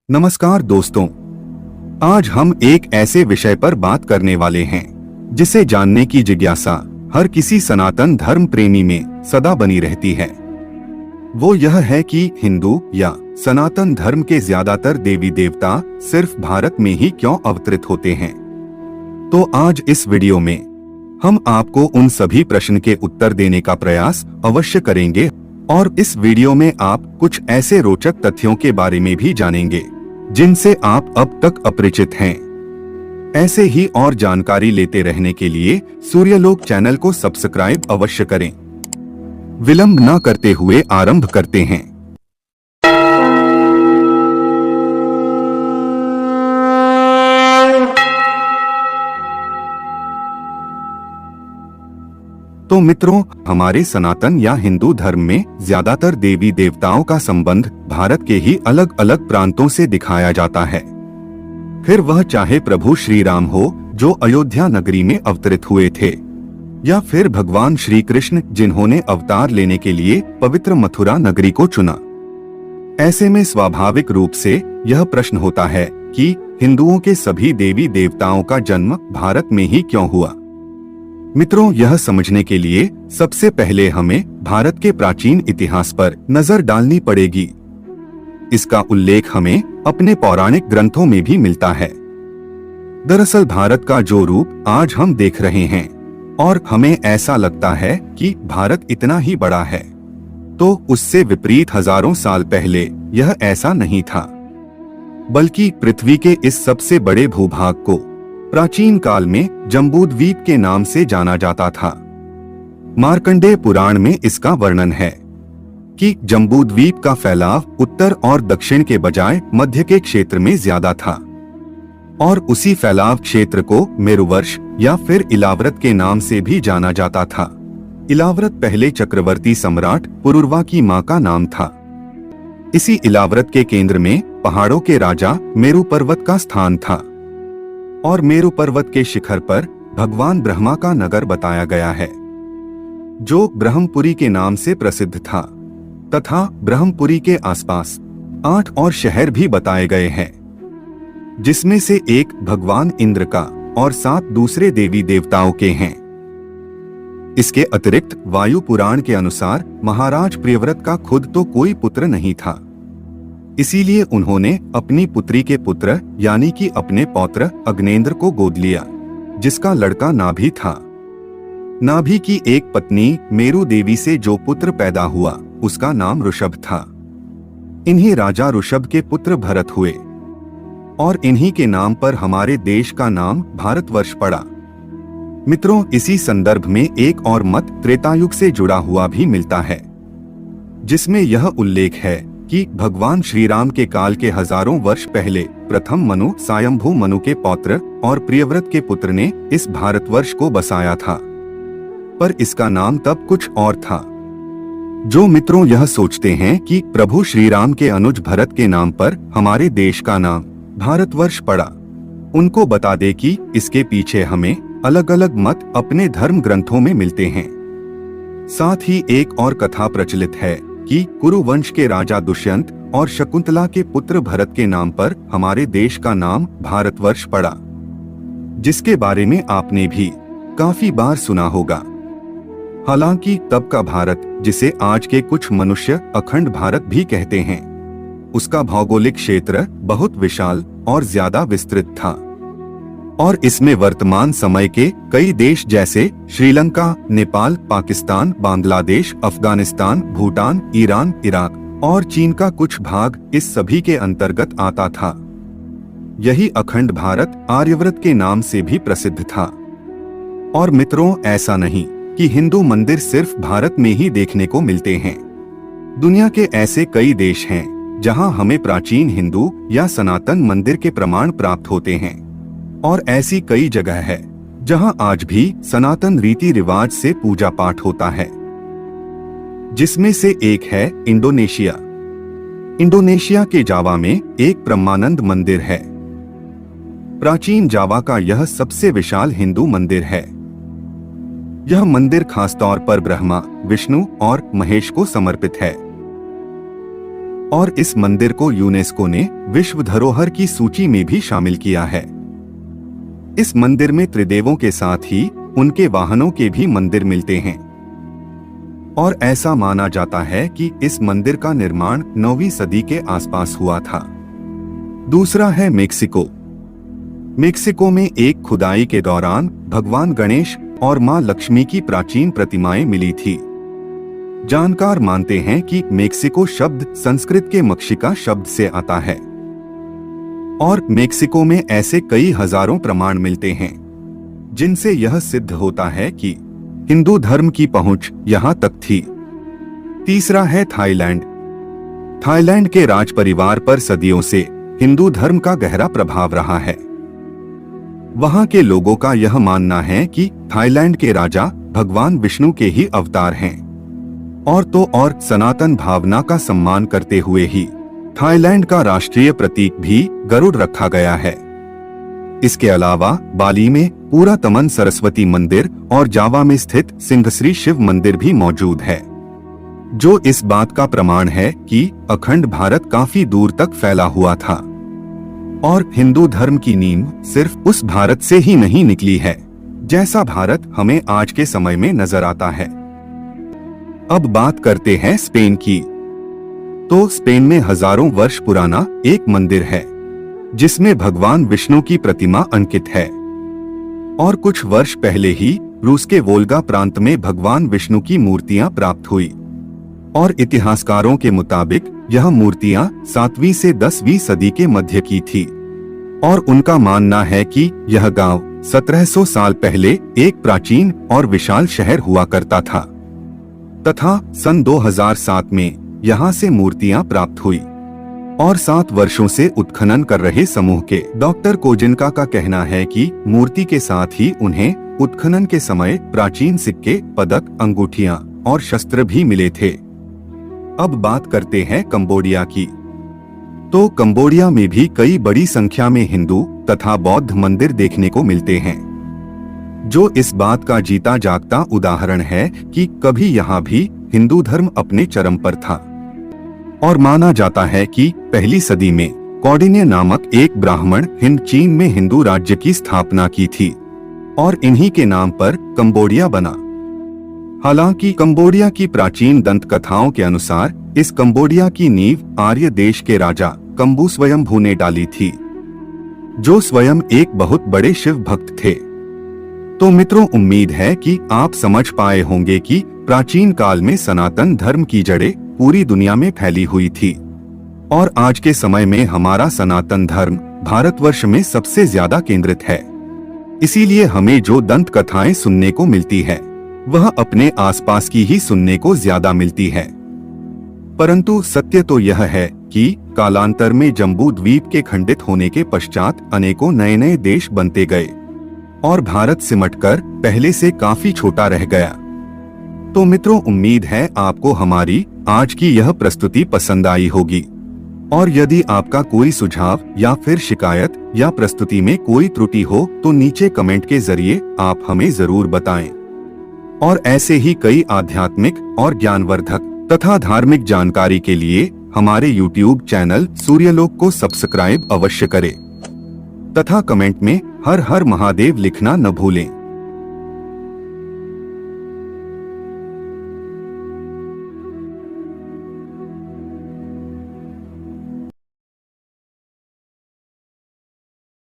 नमस्कार दोस्तों, आज हम एक ऐसे विषय पर बात करने वाले हैं जिसे जानने की जिज्ञासा हर किसी सनातन धर्म प्रेमी में सदा बनी रहती है। वो यह है कि हिंदू या सनातन धर्म के ज्यादातर देवी देवता सिर्फ भारत में ही क्यों अवतरित होते हैं। तो आज इस वीडियो में हम आपको उन सभी प्रश्न के उत्तर देने का प्रयास अवश्य करेंगे और इस वीडियो में आप कुछ ऐसे रोचक तथ्यों के बारे में भी जानेंगे जिनसे आप अब तक अपरिचित हैं। ऐसे ही और जानकारी लेते रहने के लिए सूर्यलोक चैनल को सब्सक्राइब अवश्य करें। विलंब न करते हुए आरंभ करते हैं। तो मित्रों, हमारे सनातन या हिंदू धर्म में ज्यादातर देवी देवताओं का संबंध भारत के ही अलग अलग प्रांतों से दिखाया जाता है। फिर वह चाहे प्रभु श्री राम हो जो अयोध्या नगरी में अवतरित हुए थे, या फिर भगवान श्री कृष्ण जिन्होंने अवतार लेने के लिए पवित्र मथुरा नगरी को चुना। ऐसे में स्वाभाविक रूप से यह प्रश्न होता है कि हिंदुओं के सभी देवी देवताओं का जन्म भारत में ही क्यों हुआ। मित्रों, यह समझने के लिए सबसे पहले हमें भारत के प्राचीन इतिहास पर नजर डालनी पड़ेगी। इसका उल्लेख हमें अपने पौराणिक ग्रंथों में भी मिलता है। दरअसल भारत का जो रूप आज हम देख रहे हैं और हमें ऐसा लगता है कि भारत इतना ही बड़ा है, तो उससे विपरीत हजारों साल पहले यह ऐसा नहीं था, बल्कि पृथ्वी के इस सबसे बड़े भूभाग को प्राचीन काल में जम्बूद्वीप के नाम से जाना जाता था। मार्कंडेय पुराण में इसका वर्णन है कि जम्बूद्वीप का फैलाव उत्तर और दक्षिण के बजाय मध्य के क्षेत्र में ज्यादा था और उसी फैलाव क्षेत्र को मेरुवर्ष या फिर इलाव्रत के नाम से भी जाना जाता था। इलाव्रत पहले चक्रवर्ती सम्राट पुरुरवा की मां का नाम था। इसी इलाव्रत के केंद्र में पहाड़ों के राजा मेरु पर्वत का स्थान था और मेरु पर्वत के शिखर पर भगवान ब्रह्मा का नगर बताया गया है जो ब्रह्मपुरी के नाम से प्रसिद्ध था, तथा ब्रह्मपुरी के आसपास 8 और शहर भी बताए गए हैं, जिसमें से एक भगवान इंद्र का और 7 दूसरे देवी देवताओं के हैं। इसके अतिरिक्त वायु पुराण के अनुसार महाराज प्रियव्रत का खुद तो कोई पुत्र नहीं था, इसीलिए उन्होंने अपनी पुत्री के पुत्र यानी कि अपने पौत्र अग्नेंद्र को गोद लिया, जिसका लड़का नाभि था। नाभि की एक पत्नी मेरु देवी से जो पुत्र पैदा हुआ उसका नाम ऋषभ था। इन्हीं राजा ऋषभ के पुत्र भरत हुए और इन्हीं के नाम पर हमारे देश का नाम भारतवर्ष पड़ा। मित्रों, इसी संदर्भ में एक और मत त्रेतायुग से जुड़ा हुआ भी मिलता है, जिसमें यह उल्लेख है कि भगवान श्री राम के काल के हजारों वर्ष पहले प्रथम मनु स्वयंभू मनु के पौत्र और प्रियव्रत के पुत्र ने इस भारतवर्ष को बसाया था, पर इसका नाम तब कुछ और था। जो मित्रों यह सोचते हैं कि प्रभु श्री राम के अनुज भरत के नाम पर हमारे देश का नाम भारतवर्ष पड़ा, उनको बता दे कि इसके पीछे हमें अलग अलग मत अपने धर्म ग्रंथों में मिलते हैं। साथ ही एक और कथा प्रचलित है कि कुरु वंश के राजा दुष्यंत और शकुंतला के पुत्र भरत के नाम पर हमारे देश का नाम भारतवर्ष पड़ा, जिसके बारे में आपने भी काफी बार सुना होगा। हालांकि तब का भारत, जिसे आज के कुछ मनुष्य अखंड भारत भी कहते हैं, उसका भौगोलिक क्षेत्र बहुत विशाल और ज्यादा विस्तृत था और इसमें वर्तमान समय के कई देश जैसे श्रीलंका, नेपाल, पाकिस्तान, बांग्लादेश, अफगानिस्तान, भूटान, ईरान, इराक और चीन का कुछ भाग इस सभी के अंतर्गत आता था। यही अखंड भारत आर्यव्रत के नाम से भी प्रसिद्ध था। और मित्रों, ऐसा नहीं कि हिंदू मंदिर सिर्फ भारत में ही देखने को मिलते हैं। दुनिया के ऐसे कई देश हैं जहां हमें प्राचीन हिंदू या सनातन मंदिर के प्रमाण प्राप्त होते हैं और ऐसी कई जगह है जहां आज भी सनातन रीति रिवाज से पूजा पाठ होता है, जिसमें से एक है इंडोनेशिया। इंडोनेशिया के जावा में एक ब्रह्मानंद मंदिर है। प्राचीन जावा का यह सबसे विशाल हिंदू मंदिर है। यह मंदिर खासतौर पर ब्रह्मा, विष्णु और महेश को समर्पित है। और इस मंदिर को यूनेस्को ने विश्व धरोहर की सूची में भी शामिल किया है। इस मंदिर में त्रिदेवों के साथ ही उनके वाहनों के भी मंदिर मिलते हैं और ऐसा माना जाता है कि इस मंदिर का निर्माण 9वीं सदी के आसपास हुआ था। दूसरा है मेक्सिको। मेक्सिको में एक खुदाई के दौरान भगवान गणेश और मां लक्ष्मी की प्राचीन प्रतिमाएं मिली थी। जानकार मानते हैं कि मेक्सिको शब्द संस्कृत के मक्षिका शब्द से आता है और मेक्सिको में ऐसे कई हजारों प्रमाण मिलते हैं जिनसे यह सिद्ध होता है कि हिंदू धर्म की पहुंच यहां तक थी। तीसरा है थाईलैंड। थाईलैंड के राज परिवार पर सदियों से हिंदू धर्म का गहरा प्रभाव रहा है। वहां के लोगों का यह मानना है कि थाईलैंड के राजा भगवान विष्णु के ही अवतार हैं और तो और सनातन भावना का सम्मान करते हुए ही थाईलैंड का राष्ट्रीय प्रतीक भी गरुड़ रखा गया है। इसके अलावा बाली में पूरा तमन सरस्वती मंदिर और जावा में स्थित सिंहश्री शिव मंदिर भी मौजूद है, जो इस बात का प्रमाण है कि अखंड भारत काफी दूर तक फैला हुआ था और हिंदू धर्म की नींव सिर्फ उस भारत से ही नहीं निकली है जैसा भारत हमें आज के समय में नजर आता है। अब बात करते हैं स्पेन की। तो स्पेन में हजारों वर्ष पुराना एक मंदिर है जिसमें भगवान विष्णु की प्रतिमा अंकित है और कुछ वर्ष पहले ही रूस के वोल्गा प्रांत में भगवान विष्णु की मूर्तियां प्राप्त हुई और इतिहासकारों के मुताबिक यह मूर्तियां 7वीं से 10वीं सदी के मध्य की थी और उनका मानना है कि यह गांव 1700 साल पहले एक प्राचीन और विशाल शहर हुआ करता था तथा सन 2007 में यहां से मूर्तियां प्राप्त हुई और 7 वर्षों से उत्खनन कर रहे समूह के डॉक्टर कोजिनका का कहना है कि मूर्ति के साथ ही उन्हें उत्खनन के समय प्राचीन सिक्के, पदक, अंगूठियां और शस्त्र भी मिले थे। अब बात करते हैं कंबोडिया की। तो कंबोडिया में भी कई बड़ी संख्या में हिंदू तथा बौद्ध मंदिर देखने को मिलते हैं, जो इस बात का जीता जागता उदाहरण है कि कभी यहाँ भी हिंदू धर्म अपने चरम पर था और माना जाता है कि पहली सदी में कौंडिन्य नामक एक ब्राह्मण हिंद चीन में हिंदू राज्य की स्थापना की थी और इन्हीं के नाम पर कंबोडिया बना। हालांकि कंबोडिया की प्राचीन दंत कथाओं के अनुसार इस कंबोडिया की नींव आर्य देश के राजा कंबू स्वयंभू ने डाली थी, जो स्वयं एक बहुत बड़े शिव भक्त थे। तो मित्रों, उम्मीद है कि आप समझ पाए होंगे कि प्राचीन काल में सनातन धर्म की जड़ें पूरी दुनिया में फैली हुई थी और आज के समय में हमारा सनातन धर्म भारतवर्ष में सबसे ज्यादा केंद्रित है। इसीलिए हमें जो दंत कथाएं सुनने को मिलती है वह अपने आसपास की ही सुनने को ज्यादा मिलती है। परंतु सत्य तो यह है कि कालांतर में जम्बू द्वीप के खंडित होने के पश्चात अनेकों नए नए देश बनते गए और भारत सिमटकर पहले से काफी छोटा रह गया। तो मित्रों, उम्मीद है आपको हमारी आज की यह प्रस्तुति पसंद आई होगी और यदि आपका कोई सुझाव या फिर शिकायत या प्रस्तुति में कोई त्रुटि हो तो नीचे कमेंट के जरिए आप हमें जरूर बताएं। और ऐसे ही कई आध्यात्मिक और ज्ञानवर्धक तथा धार्मिक जानकारी के लिए हमारे YouTube चैनल सूर्यलोक को सब्सक्राइब अवश्य करें तथा कमेंट में हर हर महादेव लिखना न भूलें।